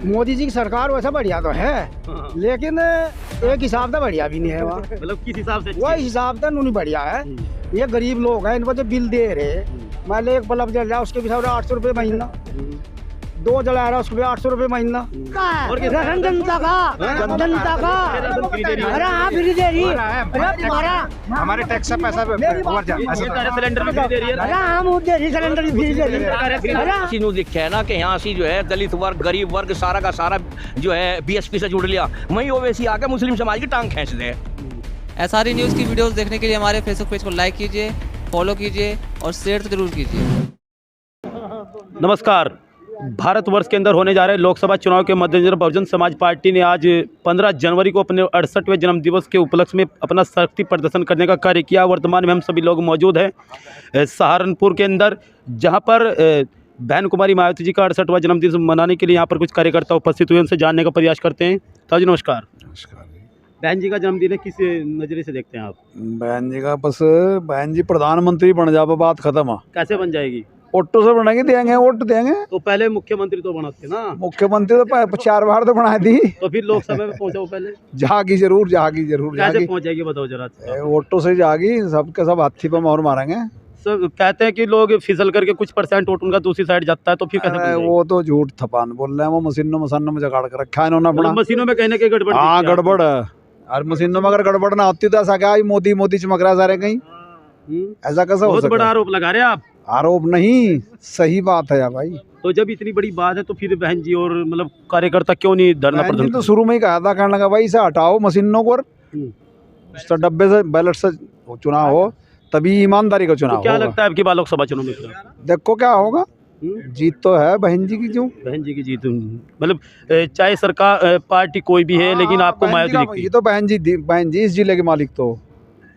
मोदी जी की सरकार वैसा बढ़िया तो है, लेकिन एक हिसाब से बढ़िया भी नहीं है वहाँ। मतलब किस हिसाब से? वही हिसाब से नहीं बढ़िया है। ये गरीब लोग हैं, इनको जो बिल दे रहे, मान लो एक बल्ब जल रहा उसके भी 800 रुपये महीना, 2 जला रहा उसके भी 800 रुपये महीना। और राशन जनता का अरे हाँ फ्री दे रही है तुम्हारा, हमारे टैक्स से पैसा सिलेंडर में फ्री दे रही है। अरे हाँ वो दे रही, सिलेंडर भी फ्री दे रही। किसी ने लिखा है ना कि यहाँ से जो है दलित वर्ग, गरीब वर्ग सारा का सारा जो है बीएसपी से जुड़ लिया, वहीं ओवैसी आके मुस्लिम समाज की टांग खींच दे। SRE न्यूज़ की वीडियोस देखने के लिए हमारे फेसबुक पेज को लाइक कीजिए, फॉलो कीजिए और शेयर तो जरूर कीजिए। नमस्कार। भारतवर्ष के अंदर होने जा रहे लोकसभा चुनाव के मद्देनजर बहुजन समाज पार्टी ने आज 15 जनवरी को अपने 68वें जन्मदिवस के उपलक्ष्य में अपना शक्ति प्रदर्शन करने का कार्य किया। वर्तमान में हम सभी लोग मौजूद हैं सहारनपुर के अंदर, जहां पर बहन कुमारी मायावती जी का 68वां जन्मदिवस मनाने के लिए यहां पर कुछ कार्यकर्ता उपस्थित हुए, उनसे जानने का प्रयास करते हैं। ताजी नमस्कार। नमस्कार। बहन जी का जन्मदिन है, किस नज़रिए से देखते हैं आप? बहन जी का बस बहन जी प्रधानमंत्री बन जाए, बात खत्म है। कैसे बन जाएगी? ऑटो से बनेंगे, देंगे वोट देंगे। तो पहले मुख्यमंत्री तो बनाते ना, मुख्यमंत्री तो 4 बार तो बना दी, तो फिर लोकसभा में पहुंचा वो पहले जागी जरूर कैसे पहुंच जाएगी बताओ जरा। ऑटो से जागी, सबके सब हाथी पे मोहर मारेंगे। सब कहते हैं कि लोग फिसल करके कुछ % वोट उनका दूसरी साइड जाता है, तो फिर कैसे बन जाएगी? वो तो झूठ थपान बोल रहे हैं, वो मशीनों में जगाड़ कर रखा है इन्होंने अपना। मशीनों में कहने के गड़बड़। हाँ गड़बड़ है, और मशीनों में अगर गड़बड़ ना होती तो ऐसा क्या मोदी चमक रहा है सारे कहीं, ऐसा कैसा हो बहुत सकता बड़ा है? आरोप लगा रहे हैं आप। आरोप नहीं, सही बात है यार भाई। तो जब इतनी बड़ी बात है तो फिर बहन जी और मतलब कार्यकर्ता क्यों नहीं धरना बहन जी प्रदर्शन? तो शुरू में ही कहा था, कहने लगा भाई इसे हटाओ मशीनों को, इस डब्बे से बैलेट से चुनाव हो, तभी ईमानदारी का चुनाव तो क्या होगा। लगता है आपकी बार लोकसभा चुनाव में देखो क्या होगा, जीत तो है बहन जी की। क्यों? बहन जी की जीत, मतलब चाहे सरकार पार्टी कोई भी है, लेकिन आपको बहन जी मायावती का- दिखती ये तो बहन जी इस जिले के मालिक तो है।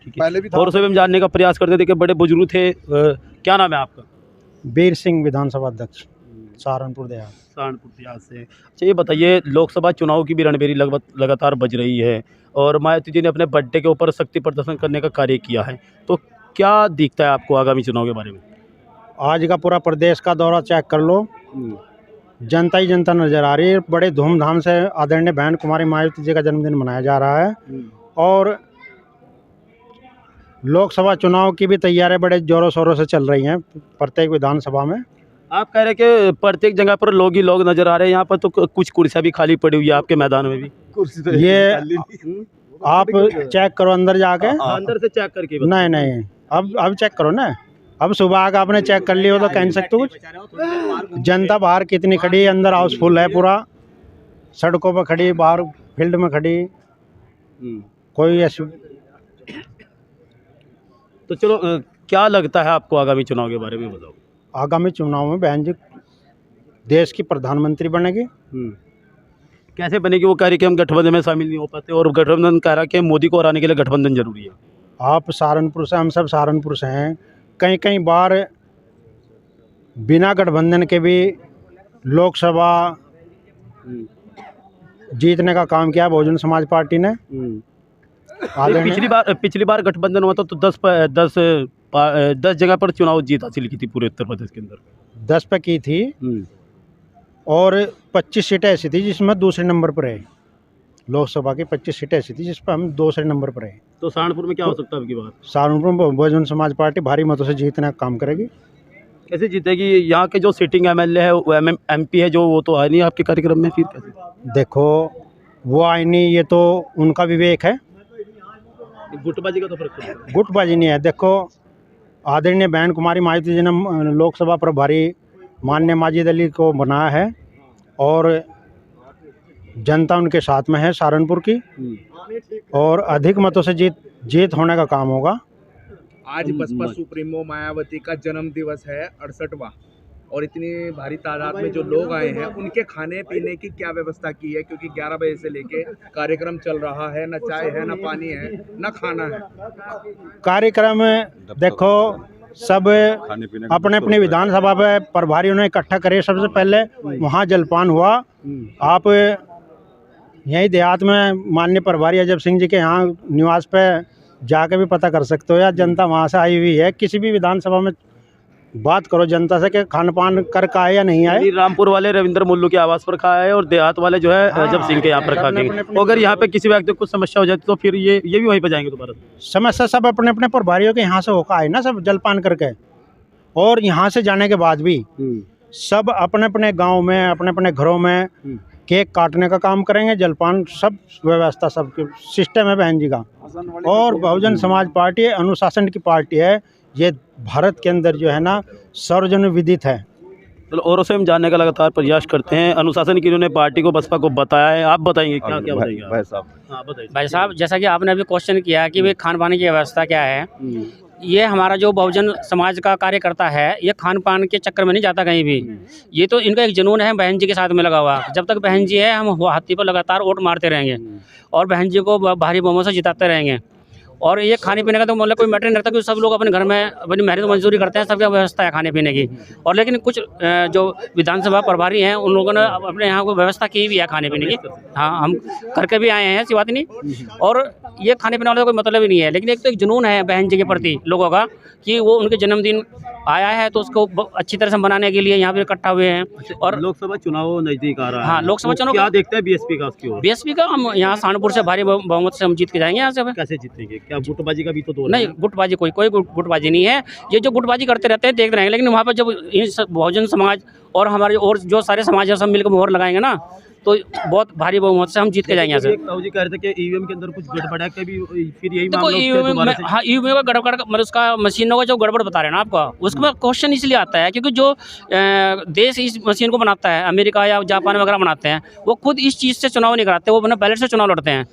पहले भी था। और से हम जानने का प्रयास करते थे कि बड़े बुजुर्ग थे। क्या नाम है आपका? बीर सिंह, विधानसभा अध्यक्ष, सहारनपुर देहात। सहारनपुर देहात से। अच्छा ये बताइए, लोकसभा चुनाव की भी रणबेरी लगातार बज रही है और मायावती जी ने अपने बर्थडे के ऊपर शक्ति प्रदर्शन करने का कार्य किया है, तो क्या दिखता है आपको आगामी चुनाव के बारे में? आज का पूरा प्रदेश का दौरा चेक कर लो, जनता ही जनता नजर आ रही है। बड़े धूमधाम से आदरणीय बहन कुमारी मायावती जी का जन्मदिन मनाया जा रहा है और लोकसभा चुनाव की भी तैयारियां बड़े जोरों शोरों से चल रही हैं प्रत्येक विधानसभा में। आप कह रहे हैं कि प्रत्येक जगह पर लोग ही लोग नजर आ रहे हैं, यहाँ पर तो कुछ कुर्सियाँ भी खाली पड़ी हुई है आपके मैदान में भी। ये आप चेक करो अंदर जाके। अंदर से चेक करके नहीं, अब चेक करो ना। अब सुबह का आपने चेक कर लिया हो तो कह नहीं सकते कुछ। जनता बाहर कितनी खड़ी है, अंदर हाउसफुल है पूरा, सड़कों पर खड़ी, बाहर फील्ड में खड़ी, कोई ऐसी। तो चलो क्या लगता है आपको आगामी चुनाव के बारे में बताओ? आगामी चुनाव में बहन जी देश की प्रधानमंत्री बनेगी। कैसे बनेगी? वो कह रही कि हम गठबंधन में शामिल नहीं हो पाते, और गठबंधन कह रहा कि मोदी को हराने के लिए गठबंधन जरूरी है। आप सहारनपुर से, हम सब सहारनपुर से हैं, कई बार बिना गठबंधन के भी लोकसभा जीतने का काम किया बहुजन समाज पार्टी ने। पिछली बार गठबंधन हुआ था तो 10 जगह पर चुनाव जीत हासिल की थी पूरे उत्तर प्रदेश के अंदर। 10 पे की थी और 25 सीटें ऐसी थी जिसमें दूसरे नंबर पर है। लोकसभा की 25 सीटें ऐसी थी जिस पर हम दूसरे नंबर पर है। तो सहारनपुर में क्या हो सकता है आपकी बात? सहारनपुर में बहुजन समाज पार्टी भारी मतों से जीतने का काम करेगी। कैसे जीतेगी? यहाँ के जो सिटिंग MLA है, वो MP है जो, वो तो आए नहीं आपके कार्यक्रम में, फिर कैसे? देखो वो आए नहीं, ये तो उनका विवेक है, गुटबाजी का तो फर्क पड़ता है। गुटबाजी नहीं है। देखो आदरणीय बहन कुमारी मायावती जी ने लोकसभा प्रभारी माननीय माजिद अली को बनाया है और जनता उनके साथ में है सहारनपुर की, और अधिक मतों से जीत होने का काम होगा। आज बसपा सुप्रीमो मायावती का जन्म दिवस है 68वां, और इतनी भारी तादाद में जो लोग आए हैं उनके खाने पीने की क्या व्यवस्था की है? क्योंकि 11 बजे से लेके कार्यक्रम चल रहा है, न चाय है, न पानी है, न खाना है। कार्यक्रम देखो सब अपने अपने विधानसभा पे प्रभारियों ने इकट्ठा करे। सबसे पहले वहाँ जलपान हुआ। आप यही देहात में माननीय प्रभारी अजब सिंह जी के यहाँ निवास पे जाके भी पता कर सकते हो, या जनता वहाँ से आई हुई है। किसी भी विधानसभा में बात करो जनता से कि खान पान कर का आए या नहीं आए। यानी रामपुर वाले रविंद्र मुल्लू के आवास पर खाया है और देहात वाले जो है जब सिंह के यहाँ पर खा अपने- के। अपने- अगर यहाँ पे किसी व्यक्ति को कुछ समस्या हो जाती तो फिर ये भी वहीं पे जाएंगे दोबारा। समस्या सब अपने अपने प्रभारियों के यहाँ से होकर आए ना, सब जलपान करके। और यहाँ से जाने के बाद भी सब अपने अपने गांव में, अपने अपने घरों में केक काटने का काम करेंगे, जलपान सब व्यवस्था सब सिस्टम है बहन जी का। और बहुजन समाज पार्टी अनुशासन की पार्टी है, ये भारत के अंदर जो है ना सर्वजन विदित है। चलो औरों से हम जानने का लगातार प्रयास करते हैं। अनुशासन की इन्होंने पार्टी को, बसपा को बताया है, आप बताएंगे क्या क्या बताएंगे आप? हाँ, बताइए। भाई साहब, जैसा कि आपने अभी क्वेश्चन किया कि भाई खान पान की व्यवस्था क्या है, ये हमारा जो बहुजन समाज का कार्यकर्ता है, ये खान पान के चक्कर में नहीं जाता कहीं भी। ये तो इनका एक जुनून है बहन जी के साथ में लगा हुआ। जब तक बहन जी है, हम हाथी पर लगातार वोट मारते रहेंगे और बहन जी को भारी बहुमत से जिताते रहेंगे। और ये खाने पीने का तो मतलब कोई मैटर नहीं रखता, क्योंकि सब लोग अपने घर में अपनी मेहनत मंजूरी करते हैं, सबकी व्यवस्था है खाने पीने की। और लेकिन कुछ जो विधानसभा प्रभारी हैं, उन लोगों ने अपने यहाँ को व्यवस्था की भी है खाने पीने की। हाँ, हम करके भी आए हैं, ऐसी बात नहीं। और ये खाने पीने वाला तो कोई मतलब ही नहीं है, लेकिन एक तो एक जुनून है बहन जी के प्रति लोगों का कि वो उनके जन्मदिन आया है तो उसको अच्छी तरह से मनाने के लिए यहाँ पे इकट्ठा हुए हैं। और लोकसभा चुनाव नजदीक आ रहा है। हाँ, लोकसभा चुनाव क्या देखते हैं बीएसपी का उसकी ओर? बीएसपी का हम यहाँ सहारनपुर से भारी बहुमत से हम जीत के जाएंगे यहाँ से। कैसे जीतेंगे? क्या गुटबाजी का भी तो दौर है? नहीं, गुटबाजी कोई गुटबाजी नहीं है। ये जो गुटबाजी करते रहते हैं देख रहे हैं, लेकिन वहाँ पर जब बहुजन समाज और हमारे और जो सारे समाज है सब मिलकर मोहर लगाएंगे ना, तो बहुत भारी बहुमत से हम जीत के जाएंगे यहाँ से। ताऊ जी कह रहे थे कि ईवीएम के अंदर कुछ गड़बड़ है, कभी फिर यही देखो मामला उठते ईवीएम दोबारा में, से? हाँ ईवीएम का गड़बड़ मतलब उसका मशीनों का जो गड़बड़ बता रहे हैं ना आपका, उसका क्वेश्चन इसलिए आता है क्योंकि जो देश इस मशीन को बनाता है, अमेरिका या जापान वगैरह बनाते हैं, वो खुद इस चीज़ से चुनाव नहीं कराते, वो अपने बैलेट से चुनाव लड़ते हैं।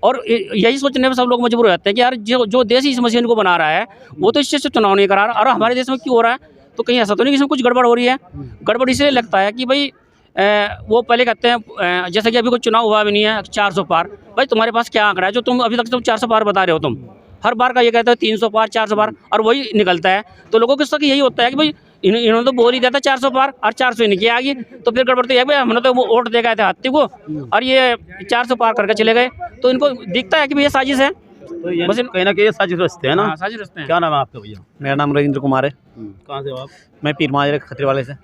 और यही सोचने में सब लोग मजबूर हो जाते हैं कि यार जो देश इस मशीन को बना रहा है वो तो इस चीज़ से चुनाव नहीं करा रहा, और हमारे देश में क्यों हो रहा है? तो कहीं ऐसा तो नहीं कि इसमें कुछ गड़बड़ हो रही है। गड़बड़ इसलिए लगता है कि भाई वो पहले कहते हैं, जैसे कि अभी कोई चुनाव हुआ भी नहीं है 400 पार, भाई तुम्हारे पास क्या आंकड़ा है जो तुम अभी तक तुम 400 पार बता रहे हो? तुम हर बार का ये कहते हो 300 पार 400 पार, और वही निकलता है। तो लोगों के साथ यही होता है कि भाई इन्होंने तो बोल ही दिया था 400 पार और 400 नहीं किया आगे, तो फिर गड़बड़ तो है भाई, हमने तो वो वोट दे गए थे हाथी को और ये 400 पार करके चले गए। तो इनको दिखता है कि भैया साजिश है, तो ये कहीं ना कहीं साजिश रचते हैं ना। हाँ, साजिश रचते हैं। क्या नाम है आपका भैया? मेरा नाम रविंद्र कुमार है। कहाँ से हो आप? मैं पीर माजरे खतरे वाले से।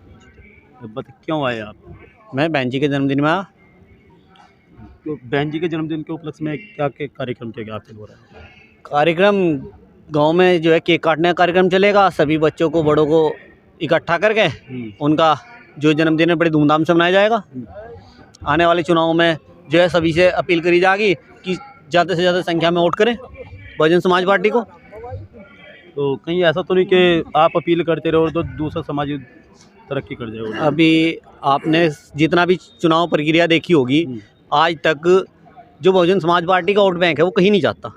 क्यों आए आप? मैं बहन जी के जन्मदिन में आया। तो बहन जी के जन्मदिन के उपलक्ष्य में क्या कार्यक्रम किया गया आपके द्वारा? कार्यक्रम गांव में जो है केक काटने का कार्यक्रम चलेगा, सभी बच्चों को बड़ों को इकट्ठा करके उनका जो जन्मदिन है बड़ी धूमधाम से मनाया जाएगा। आने वाले चुनाव में जो है सभी से अपील करी जाएगी कि ज़्यादा से ज़्यादा संख्या में वोट करें बहुजन समाज पार्टी को। तो कहीं ऐसा तो नहीं कि आप अपील करते रहो तो दूसरा समाज तरक्की कर जाएगा? अभी आपने जितना भी चुनाव प्रक्रिया देखी होगी, आज तक जो बहुजन समाज पार्टी का वोट बैंक है वो कहीं नहीं जाता,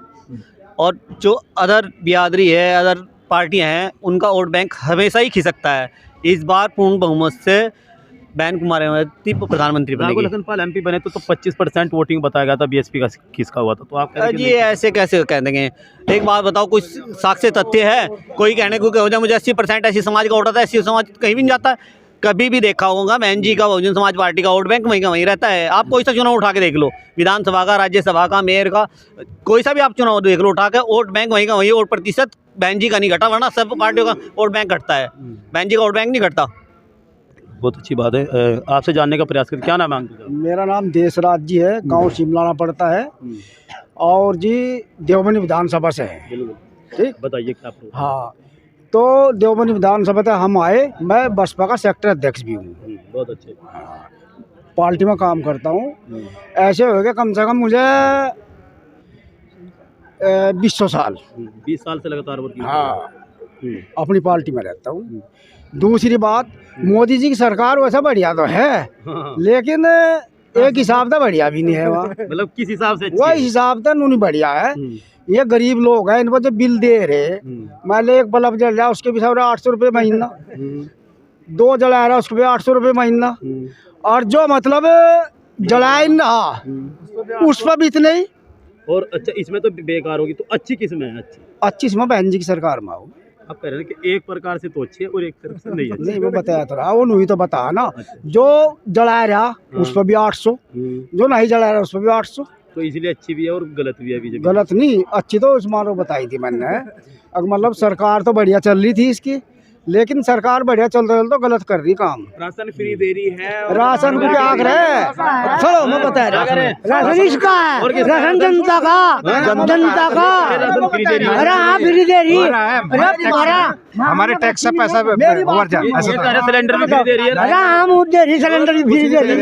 और जो अदर बिरादरी है, अदर पार्टियां हैं, उनका वोट बैंक हमेशा ही खिसकता है। इस बार पूर्ण बहुमत से बहन कुमारी मायावती प्रधानमंत्री बनेगी। राघव लखनपाल एमपी बने तो 25% वोटिंग बताया गया था बीएसपी का किसका हुआ था, तो आप कह रहे हैं कि जी ऐसे कैसे कह देंगे? एक बात बताओ, कुछ साक्ष्य तथ्य है? कोई कहने को हो जाए मुझे 80% ऐसी समाज का वोट आता है, ऐसी समाज कहीं भी नहीं जाता है। कभी भी देखा होगा बहन जी का बहुजन समाज पार्टी का वोट बैंक वहीं का वहीं रहता है। आप कोई सा चुनाव उठा के देख लो, विधानसभा का, राज्यसभा का, मेयर का, कोई सा भी आप चुनाव देख लो उठा के, वोट बैंक वहीं का वहीं, वोट प्रतिशत बहन जी का नहीं घटा, वरना सब पार्टियों का वोट बैंक घटता है, बहन जी का वोट बैंक नहीं घटता। बहुत अच्छी बात है। आपसे जानने का प्रयास करते, क्या नाम है आपका? मेरा नाम देशराज जी है, गांव शिमलाना पड़ता है, और जी देवबंदी विधानसभा से है। ठीक, बताइए क्या प्रॉब्लम? हाँ, तो देवबंदी विधानसभा से हम आए, मैं बसपा का सेक्टर अध्यक्ष भी हूँ, बहुत अच्छे, पार्टी में काम करता हूँ। ऐसे हो गए कम से कम मुझे 20 साल। 20 साल से लगातार वर्किंग। हाँ, अपनी पार्टी में रहता हूँ। दूसरी बात, मोदी जी की सरकार वैसा बढ़िया तो है, लेकिन एक हिसाब से बढ़िया भी नहीं है वहाँ। मतलब किस हिसाब से? वही हिसाब से नहीं बढ़िया है। ये गरीब लोग हैं, इनको जो बिल दे रहे, मान लो एक बल्ब जल रहा है उसके भी 800 रुपये महीना, 2 जला रहा है उसके भी 800 रुपये महीना, और जो मतलब जलाए ना उस पर भी इतने ही। और अच्छा, इसमें तो बेकार होगी, तो अच्छी किस्म है? अच्छी इसमें बहन जी की सरकार में हो। आप कह रहे हैं कि एक प्रकार से तो अच्छी है और एक तरफ से नहीं अच्छी। नहीं, वो बताया तो रहा, वो नहीं तो बता ना। जो जला रहा उस पर भी 800, जो नहीं जला रहा उस पर भी 800। तो इसलिए अच्छी भी है और गलत भी है बीजेपी? गलत नहीं, अच्छी तो उस मारो बताई थी मैंने। अगर मतलब सरकार तो बढ़िया चल रही थी इसकी, लेकिन सरकार बढ़िया चलते चलते गलत कर रही काम। राशन फ्री दे रही है। राशन को क्या करे, चलो मैं बता रहा, राशन इसका है, राशन जनता का, जनता का। अरे हाँ फ्री दे रही, अरे तुम्हारा हमारे टैक्स से पैसा सिलेंडर में फ्री दे रही है। अरे हाँ मुझे दे रही, सिलेंडर भी फ्री दे रही।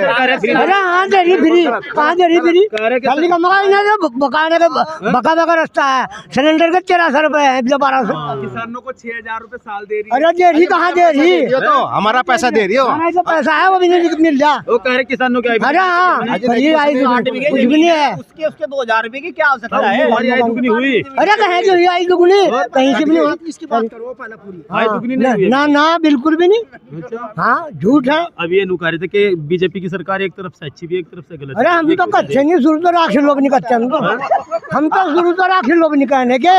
अरे हाँ दे रही फ्री, कहाँ दे रही फ्री? खाली का बकाने का बका बका रास्ता है, सिलेंडर के 1300 रुपए है, 1200। किसानों को 6000 रुपए साल दे रही है। अरे दे रही, कहाँ दे रही? तो हमारा पैसा दे रही हो, हमारा जो पैसा है वो भी नहीं मिल जा। वो कह रहे किसानों के अरे हाँ फ्री आई कुछ भी नहीं है। उसके 2000 रुपए की क्या आवश्यकता है? दुगनी हुई, अरे कहे जो आई दुगुनी कहीं से भी नहीं। इसकी बात करो पहले पूरी। दुगनी नहीं हुई ना ना बिल्कुल भी नहीं। हाँ झूठ है। अब ये नुका रहे थे कि बीजेपी की सरकार एक तरफ से अच्छी भी एक तरफ से गलत। अरे हम तो कच्चे नहीं, शुरू तो राखी लोग नहीं कच्चे, हम तो शुरू तो राखी लोग नहीं कहने के।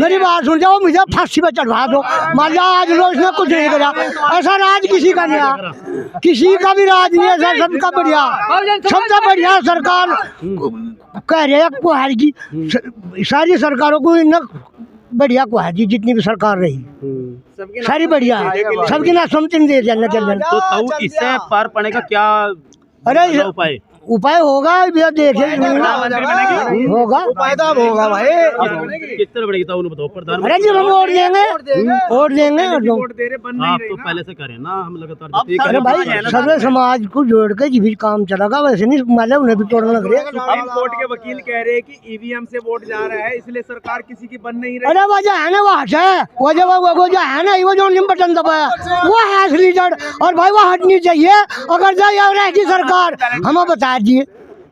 मेरी बात सुन जाओ, मुझे फांसी पे चढ़वा दो, मान लो आज लोग इसने कुछ नहीं करा। ऐसा राज किसी का नहीं, किसी का भी राज नहीं ऐसा, सबका बढ़िया, सबका बढ़िया सरकार कह रहे हैं कुहार की। सारी सरकारों को न बढ़िया कुहार जी, जितनी भी सरकार रही सारी बढ़िया है, सबकी ना समझ दे जाना चल। तो इससे पार पाने का क्या अरे उपाय उपाय होगा भैया, देखे होगा उपाय तो अब होगा भाई। कितने बढ़ेगी तो उन्हें बताओ प्रधान। अरे जी हम वोट देंगे, वोट देंगे। आप तो पहले से करें ना, हम लगातार। अरे भाई सर्वे समाज को जोड़ के जी भी काम चलेगा, वैसे नहीं मतलब उन्हें भी तोड़ना लग रहा है। सुप्रीम कोर्ट के वकील कह रहे हैं कि ईवीएम से वोट जा रहा है, इसलिए सरकार किसी की बन नहीं रही। अरे वजह है ना, वो हट है, वजह है ना, वो जो बटन दबाया वो है असली जड़। और भाई वो हटनी चाहिए, अगर जाए रहेगी सरकार हमें बता दिए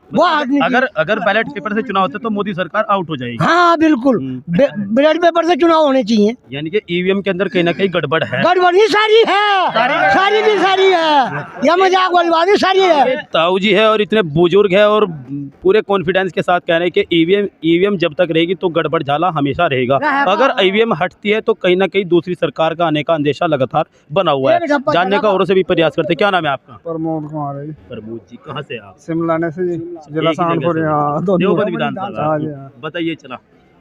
वो हटनी। अगर बैलेट पेपर से चुनाव होते तो मोदी सरकार आउट हो जाएगी। हाँ बिल्कुल, बैलेट पेपर से चुनाव होने चाहिए। यानी कि ईवीएम के अंदर कहीं ना कहीं गड़बड़ है। गड़बड़ नहीं सारी है, सारी की सारी है, या मजाक वाली बात नहीं, सारी है। ताऊ जी है और इतने बुजुर्ग है और पूरे कॉन्फिडेंस के साथ कह रहे हैं कि ईवीएम जब तक रहेगी तो गड़बड़ झाला हमेशा रहेगा। अगर ईवीएम हटती है तो कहीं ना कहीं दूसरी सरकार का आने का अंदेशा लगातार बना हुआ है। जानने का औरों से भी प्रयास करते। क्या नाम है आपका? प्रमोद कुमार है। प्रमोद जी, कहाँ से आप? शिमला से जी, जिला कानपुर। देवबंद विधानसभा। जी बताइए चला,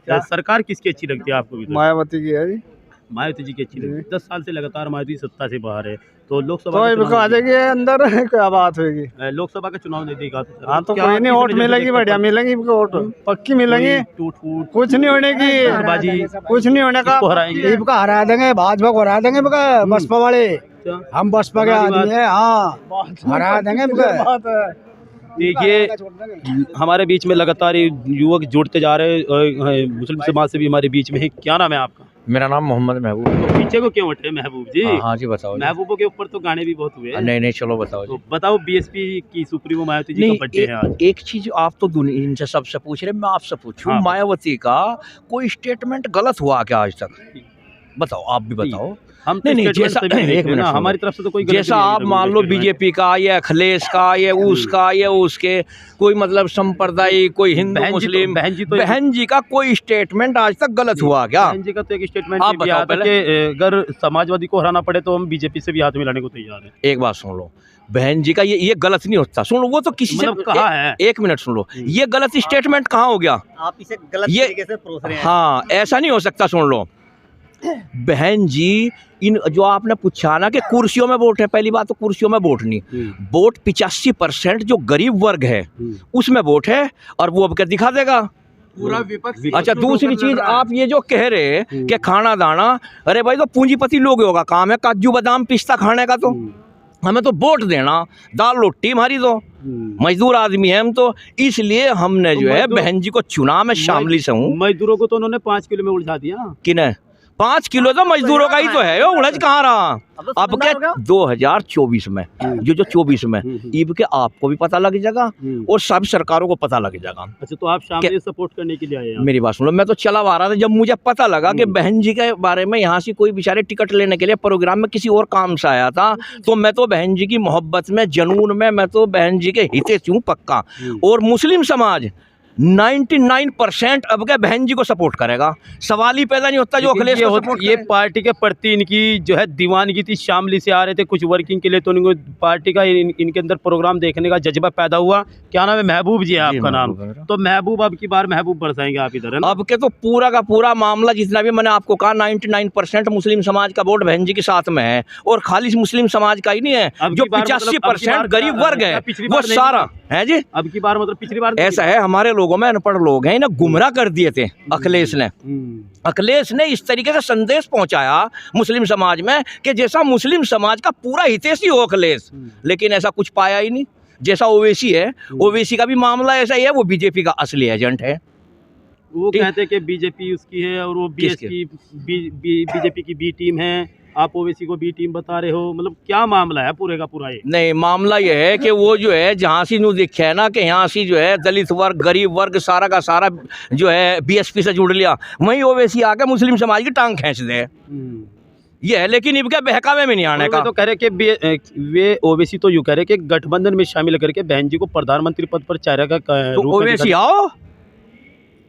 सरकार किसकी अच्छी लगती है आपको? मायावती की है जी। मायावती जी की अच्छी लगती है। 10 साल से लगातार मायावती सत्ता से बाहर है, तो लोकसभा तो आ जाएगी अंदर, क्या बात होगी? लोकसभा का चुनाव नहीं देगा। हाँ तो कोई नहीं, वोट मिलेगी, बढ़िया मिलेगी वोट, पक्की मिलेगी। टूट फूट कुछ नहीं होने की बाजी, कुछ नहीं होने का। हरा देंगे, भाजपा को हरा देंगे, बसपा वाले, हम बसपा के आदमी है। हाँ हरा देंगे। देखिए हमारे बीच में लगातार युवक जुड़ते जा रहे हैं, मुस्लिम समाज से भी हमारे बीच में है। क्या नाम है आपका? मेरा नाम मोहम्मद महबूब। तो पीछे को क्यों हटे महबूब जी? हाँ जी बताओ। महबूबों के ऊपर तो गाने भी बहुत हुए हैं। नहीं चलो बताओ। तो बताओ, बीएसपी की सुप्रीमो मायावती जी का बर्थडे है आज। एक चीज आप तो दुनिया इनसे सबसे पूछ रहे, मैं आपसे पूछूं, हाँ। मायावती का कोई स्टेटमेंट गलत हुआ क्या आज तक? बताओ, आप भी बताओ। हम नहीं जैसा एक मिनट, हमारी तरफ से तो कोई जैसा आप मान लो बीजेपी का या अखिलेश का या उसका या उसके कोई मतलब संप्रदाय, कोई हिंदू मुस्लिम, बहन जी का कोई स्टेटमेंट आज तक गलत हुआ क्या? बहन जी का तो एक स्टेटमेंट आप बताओ कि अगर समाजवादी को हराना पड़े तो हम बीजेपी से भी हाथ मिलाने को तैयार हैं। एक बात सुन लो, बहन जी का ये गलत नहीं होता। सुन लो, वो तो किसी से कहा है। एक मिनट सुन लो, ये गलत स्टेटमेंट कहाँ हो गया? आप इसे गलत तरीके से परोस रहे हैं। हाँ ऐसा नहीं हो सकता। सुन लो, बहन जी इन जो आपने पूछा ना कि कुर्सियों में वोट है, पहली बात तो कुर्सियों में वोट नहीं, वोट 85% जो गरीब वर्ग है उसमें वोट है, और वो अब क्या दिखा देगा पूरा विपक्ष। अच्छा दूसरी चीज, आप ये जो कह रहे हैं कि खाना दाना, अरे भाई तो पूंजीपति लोगों का काम है काजू बादाम पिस्ता खाने का, तो हमें तो वोट देना, दाल रोटी हमारी तो मजदूर आदमी है हम तो, इसलिए हमने जो है बहन जी को चुना। मैं शामली से हूँ। मजदूरों को तो उन्होंने 5 किलो में उलझा दिया। किने 5 किलो तो मजदूरों का ही तो है, उड़ज कहाँ रहा? अब क्या 2024 में जो 24 में ईब के आपको भी पता लग जाएगा और सभी सरकारों को पता लग जाएगा। अच्छा तो आप शामिल सपोर्ट करने के लिए आए हैं? मेरी बात सुनो, मैं तो चला आ रहा था, जब मुझे पता लगा कि बहन जी के बारे में यहाँ से कोई बेचारे टिकट लेने के लिए प्रोग्राम में किसी और काम से आया था, तो मैं तो बहन जी की मोहब्बत में, जनून में, मैं तो बहन जी के हिते से हूँ पक्का। और मुस्लिम समाज 99% अब के बहन जी को सपोर्ट करेगा। सवाल ही पैदा नहीं होता जो अखिलेश को सपोर्ट ये करे। पार्टी के प्रति इनकी जो है दीवानगी थी। शामली से आ रहे थे कुछ वर्किंग के लिए, तो इनको पार्टी का इनके अंदर प्रोग्राम देखने का जज्बा पैदा हुआ। क्या नाम है? महबूब जी है आपका नाम। तो महबूब अब की बार महबूब बरसाएंगे आप इधर, है ना? अब के तो पूरा का पूरा मामला जितना भी मैंने आपको कहा 99% मुस्लिम समाज का वोट बहन जी के साथ में है, और खाली मुस्लिम समाज का ही नहीं है, अब जो की बार मतलब 85% गरीब वर्ग है पिछली वो बार नहीं सारा है जी। अब की बार मतलब पिछली बार ऐसा है, हमारे लोगों में अनपढ़ लोग हैं, इन्हें गुमराह कर दिए थे अखिलेश ने। अखिलेश ने इस तरीके से संदेश पहुंचाया मुस्लिम समाज में कि जैसा मुस्लिम समाज का पूरा हितैषी हो अखिलेश, लेकिन ऐसा कुछ पाया ही नहीं। जैसा ओवैसी है, ओवैसी का भी मामला ऐसा ही है, वो बीजेपी का असली एजेंट है। वो कहते हैं कि बीजेपी उसकी है और वो बीजेपी की बी टीम है, आप ओवैसी को बी टीम बता रहे हो। मतलब क्या मामला है पूरे का पूरा? ये नहीं, मामला ये है कि वो जो है जहाँ सी न्यू दिखे है ना कि यहाँ सी जो है दलित वर्ग गरीब वर्ग सारा का सारा जो है बीएसपी से जुड़ लिया, वहीं ओवैसी आके मुस्लिम समाज की टांग खींच दे। ये है, लेकिन इनके बहकावे में नहीं आने का। तो कह रहे कि वे ओवैसी तो यूँ कह रहे कि गठबंधन में शामिल करके बहन जी को प्रधानमंत्री पद पर चेहरा का तो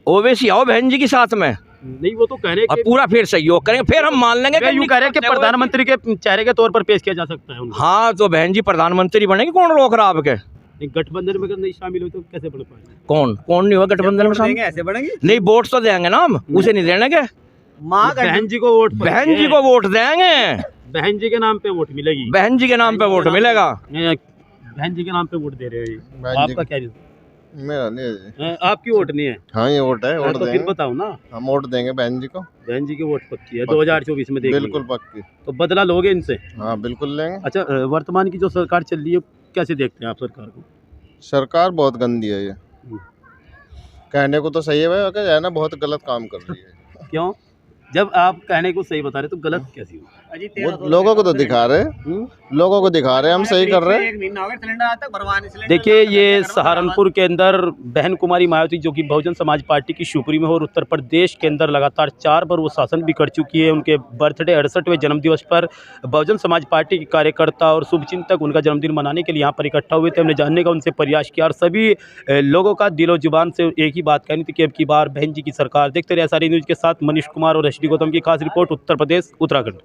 ओवैसी आओ बहन जी के साथ में। नहीं, वो तो कह रहे और पूरा फिर सहयोग करेंगे, फिर हम मान लेंगे कि यूँ कह रहे कि प्रधानमंत्री के चेहरे के तौर पर पेश किया जा सकता है उनको। हाँ, तो बहन जी प्रधानमंत्री बनेगी, कौन रोक रहा आपके? गठबंधन में अगर नहीं शामिल हो तो कैसे बन पाएंगे? कौन नहीं हुआ गठबंधन में शामिल? ऐसे बढ़ेंगे नहीं, वोट तो देंगे ना हम, उसे नहीं देने के। बहन जी को वोट, बहन जी को वोट देंगे, बहन जी के नाम पे वोट मिलेगी, बहन जी के नाम पे वोट मिलेगा। बहन जी के नाम पे वोट दे रहे हो, आपका क्या रीजन? मेरा नहीं है। आपकी वोट नहीं है? हाँ, ये वोट है, वोट तो फिर देंगे। बताओ ना। हम वोट देंगे बहन जी को। बहन जी की वोट पक्की है 2024 में देखेंगे। बिल्कुल पक्की। तो बदला लोगे इनसे? हाँ, बिल्कुल लेंगे। अच्छा, वर्तमान की जो सरकार चल रही है कैसे देखते हैं आप सरकार को? सरकार बहुत गंदी है, ये कहने को तो सही है भाई, अगर है ना बहुत गलत काम कर रही है। क्यों? जब आप कहने को सही बता रहे तो गलत कैसी हो? वो लोगों को तो दिखा रहे, लोगों को दिखा रहे, हम सही कर रहे हैं। देखिए, ये सहारनपुर के अंदर बहन कुमारी मायावती जो कि बहुजन समाज पार्टी की सुप्रीमो और उत्तर प्रदेश के अंदर लगातार 4 बार वो शासन भी कर चुकी है। उनके बर्थडे 68वें जन्मदिवस पर बहुजन समाज पार्टी के कार्यकर्ता और शुभचिंतक उनका जन्मदिन मनाने के लिए यहाँ पर इकट्ठा हुए थे। हमने जानने का उनसे प्रयास किया और सभी लोगों का दिलो जुबान से एक ही बात कहनी थी कि अब की बार बहन जी की सरकार। देखते रहे SRN न्यूज़ के साथ मनीष कुमार और HD गौतम की खास रिपोर्ट, उत्तर प्रदेश उत्तराखंड।